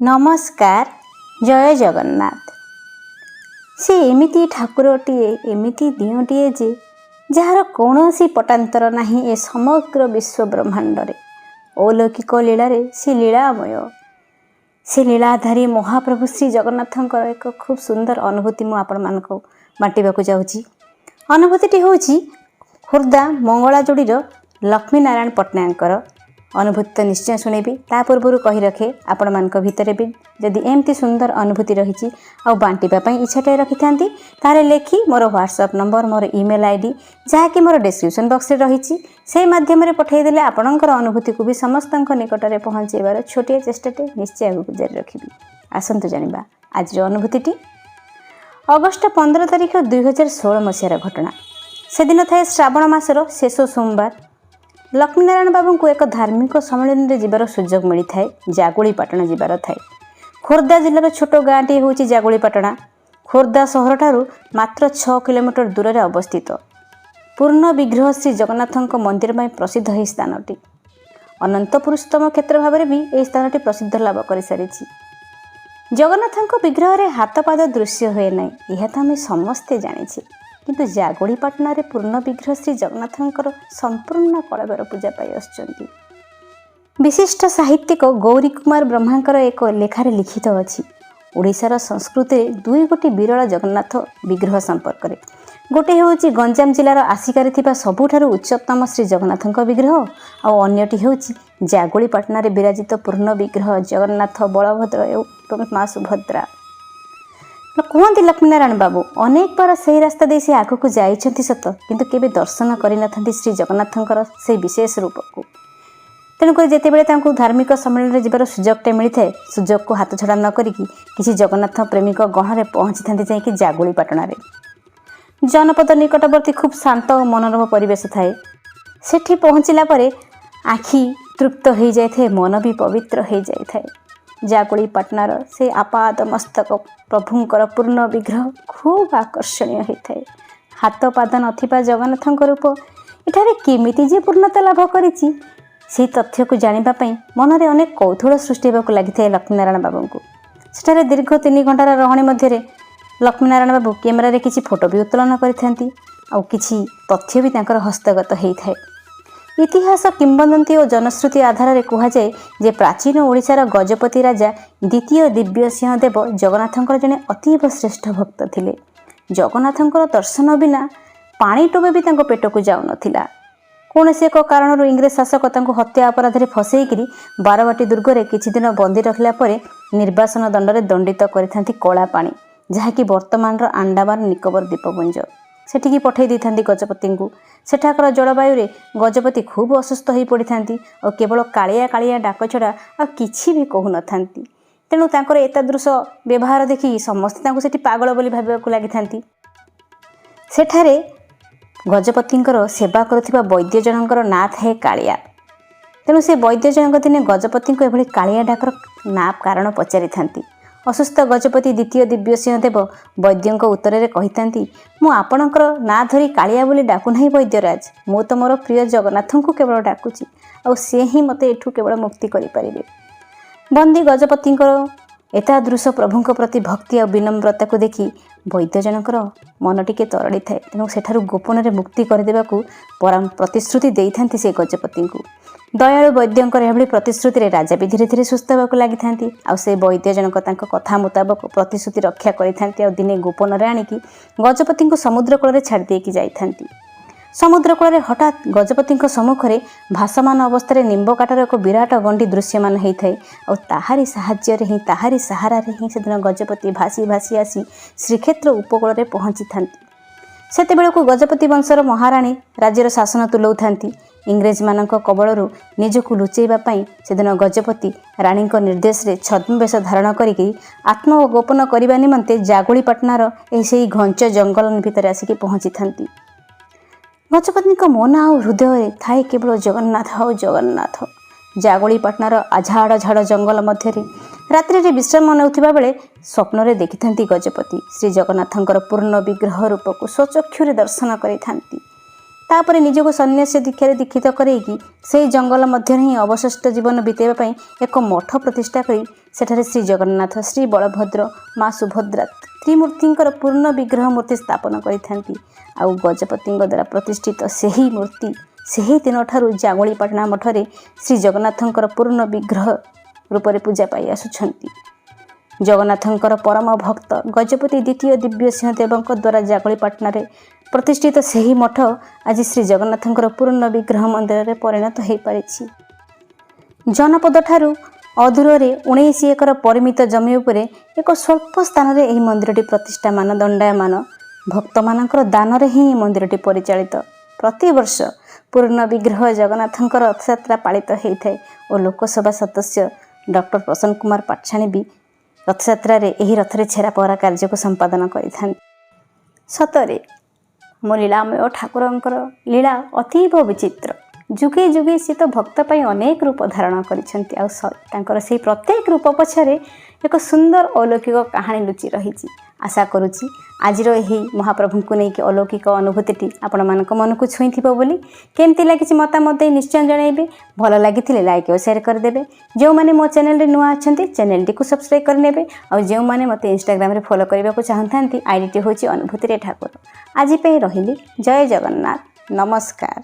नमस्कार जय जगन्नाथ। से एमिति ठाकुरटीए एमिति दिओटीए जे जार कौनसी पटांतर नहीं ए समग्र विश्व ब्रह्मांड रे अलौकिक लीला रे से लीलामय से लीलाधारी महाप्रभु श्री जगन्नाथंकर एक खूब सुंदर अनुभूति मु आपण मानको बांटिबाकू जाउची। अनुभूतिटी होउची खुर्दा मंगलाजोड़ीर लक्ष्मी नारायण पट्टनायकर अनुभूति तो निश्चय शुणेबी। ता पूर्व कही रखे आपण मानक भितर भी जदि एमती सुंदर अनुभूति रही आ बांटिबाई इच्छाटे रखि था तारे लेखि मोर व्हाट्सएप नंबर मोर ईमेल आईडी जहाँकि मोर डिस्क्रिप्शन बॉक्स रे रही से माध्यम पठेदेले आपणकर अनुभूति को भी समस्त निकट में पहुँचेबार छोटिया चेष्टाटे निश्चय आगू जारी रखी। आसतु जानिबा आज अनुभूति। अगस्ट 15 तारिख 2016 मसीहार घटना। से दिन थाए श्रावण मासर शेष सोमवार। लक्ष्मीनारायण बाबू को एक धार्मिक सम्मेलन में जीवार सुजोग मिलता है। जागुलीपाटना जीवार थाए। खोर्धा जिलार छोट गाँटी हूँ जागुलीपाटना। खोर्धा सहर ठारू मात्र 6 किलोमीटर दूर में अवस्थित पूर्ण विग्रह श्री जगन्नाथ मंदिर में प्रसिद्ध यह स्थानटी अनंत पुरुषोत्तम क्षेत्र भाव में भी यह स्थानटी प्रसिद्ध लाभ कर सारी। जगन्नाथ विग्रह में हाथ पाद दृश्य हुए ना यह तो आम समस्ते जानी किंतु जागुलीपाटना रे पूर्ण विग्रह श्री जगन्नाथंकर संपूर्ण कलवर पूजा पाई आसुचंती। विशिष्ट साहित्यिक गौरी कुमार ब्रह्मांकर एक लेखार लिखित अच्छी ओडिशार संस्कृति दुई गोटी विरल जगन्नाथ विग्रह संपर्क में। गोटे हूँ गंजाम जिलार आसिकार थिबा सबुठारु उच्चतम श्री जगन्नाथंक विग्रह आउ अन्यटी हूँ जागुलीपाटना रे विराजित पूर्ण विग्रह जगन्नाथ बलभद्र एवं माँ सुभद्रा। कहते लक्ष्मीनारायण बाबू अनेक बार से रास्ता दे से आग को जाइछंती सत किंतु केबे दर्शन करिनथंती श्री जगन्नाथंकर से विशेष रूप को। तेणुक जितेबले धार्मिक सम्मेलन में जीवार सुजोगटे मिलता है सुजोग को हाथ छड़ा न करिकी किसी जगन्नाथ प्रेमिक गहन में पहुँची था जाकि जागुलीपाटना जनपद निकटवर्ती खूब शांत और मनोरम परिवेश थाए। सेठी पहुँचला परे आखि तृप्त हो जाए मन भी पवित्र हो जाए। जागुलीपाटनार से आपाद मस्तक प्रभुंकर पूर्ण विग्रह खूब आकर्षणीय होता है। हाथ पाद नथिबा जगन्नाथंक रूप इठारे केमिति जे पूर्णता लाभ करिछि से तथ्य को जानिबा मन में अनेक कौतूहल सृष्टि होगा लगी लक्ष्मीनारायण बाबू को। सेठारे दीर्घ 3 घंटार रहणी मध्य लक्ष्मीनारायण बाबू कैमेरारे किछि फोटो भी उत्तोलन करिथांती आ किछि तथ्य भी तांकर हस्तगत होता है। इतिहास किंवदंती और जनश्रुति आधार में कहुए जे प्राचीन ओडिशार गजपति राजा द्वितीय दिव्य सिंह देव जगन्नाथंकर जने अतीव श्रेष्ठ भक्त थिले। जगन्नाथंकर दर्शन बिना पानी टोबे भी तांको पेट को जाऊ नथिला। कौनसी एक कारण इंग्रेज शासक तांको हत्या अपराध में फसैकरी बारवाटी दुर्ग में किछि दिन बंदी रखला परे निर्वासन दंड में दंडित करिथांती कला पानी जहाँकि वर्तमान अंडमान निकोबर द्वीपपुंज सेठिकी पठै दी थांती गजपति को। सेठाकर जलवायु रे गजपति खूब असुस्थ हो पड़ी थांती और केवल कालिया कालिया डाक छड़ा आ किछि भी कहू न थांती। तेणु तांकर एतादृश व्यवहार देखि समस्त तांको सेठी पागल बोली भाबिबाकू लागि थांती। सेठारे गजपतिंकर सेवा करुथिबा वैद्य जनकर ना थाए कालिया। तेणु से वैद्य जनक दिने गजपति को एभली कालिया डाकर ना कारण पचारि थांती। असुस्थ गजपति द्वितीय दिव्य सिंह देव वैद्यों उत्तर में कही मु आपणकर ना धरी कालिया बोली डाकू ना वैद्यराज मु तो मोर प्रिय जगन्नाथ को केवल डाकुची और से ही मते एठू केवल मुक्ति करें। बंदी गजपति एतादृश प्रभु प्रति भक्ति और विनम्रता को देखि वैद्य जनकर मन टिके तरड़ी थाए। तेणु सेठारु गोपन में मुक्ति करदेबाकू परम प्रतिश्रुति देइथांती से गजपति को। दयालु वैद्यंकर एभली प्रतिश्रुति रे राजा भी धीरे धीरे सुस्थ होगा लगी थांती आ से वैद्य जनक तांको कथा मुताबक प्रतिश्रुति रक्षा करिथांती और दिने गोपन रे आनिकी गजपति को समुद्र कूल छाड़ देकी जाइथांती। समुद्र कूल हठात गजपति सम्मुखें भासमान अवस्था निंब काटर एक विराट गंडी दृश्यमान होता है और ताहारी साहाय्य ही ताहारी सहारा ही से दिन गजपति भासी भासी आसी श्रीक्षेत्र उपकूल में पहुँची था। सेतेबेलकू गजपति वंशर महाराणी राज्यर शासन तुलौ थांती। इंग्रेज मानक कबलरू निजकू लुचेबा से दिन गजपति राणी निर्देश रे छद्मवेश धारण करिकी आत्मगोपन करने निमंते जागुलीपाटनार से घंच जंगल भितर आसिकी पहुँची थांती। गजपति मन आ हृदय थाए केवल जगन्नाथ और जगन्नाथ। जागुलीपाटनार आझाड़ झाड़ जंगल मध्य रात्रि रे विश्राम नेउथिबा बेले स्वप्न रे देखिथांती गजपति श्री जगन्नाथंकर पूर्ण विग्रह रूप को स्वचक्षुरे दर्शन करिथांती। तापर निजको सन्यासी दीक्षार दीक्षित करैकि से जंगल मध्य ही अवशिष्ट जीवन बिताइबा एक मठ प्रतिष्ठा करी सेठारे श्री जगन्नाथ श्री बलभद्र माँ सुभद्रा त्रिमूर्तिंकर पूर्ण विग्रह मूर्ति स्थापन करिथांती। आउ गजपति द्वारा प्रतिष्ठित सही मूर्ति सही दिन ठारू जागुलीपाटना मठरे श्री जगन्नाथंकर पूर्ण विग्रह रूप से पूजा पाई आसुछंती। जगन्नाथंकर परम भक्त गजपति द्वितीय दिव्य सिंहदेव द्वारा जागुलीपाटना प्रतिष्ठित सही मठ आज श्री जगन्नाथंकर पूर्ण विग्रह मंदिर में परिणत हो पारी। जनपद ठारू अधूरे 19 एकर परिमित जमी उपरे एक स्वल्प स्थान में यह मंदिरटी प्रतिष्ठा मान दंडायमान भक्त मानकर दान ही मंदिरटी परिचालित। प्रति वर्ष पूर्ण विग्रह जगन्नाथंकर रथयात्रा पालित होता है और लोकसभा सदस्य डॉक्टर प्रसन्न कुमार पाठशाणी भी रथयात्रा यही रथरे छेरा पहरा कार्य को संपादन करिथां। सतरे मो लीलामय ठाकुरंकर लीला अतीव विचित्र। जुगे जुगे सी तो भक्त पाई अनेक रूप धारण करिसेंती आउर से प्रत्येक रूप पछरे एक सुंदर अलौकिक कहानी लुचि रही। आशा करुच्ची आजिर यही महाप्रभु को लेकिन अलौकिक अनुभूति आपण मान मन को छुई बोली केमती लगी मतामत निश्चय जनइबे। भल लगी लाइक और शेयर करदे। जो मैंने मो चैनल नुआ अच्छा चैनल टी सब्सक्राइब करने और जो मैंने मत इंस्टाग्राम रे फॉलो करने को चाहता आईडी टी हूँ अनुभूति ठाकुर। आज रही जय जगन्नाथ नमस्कार।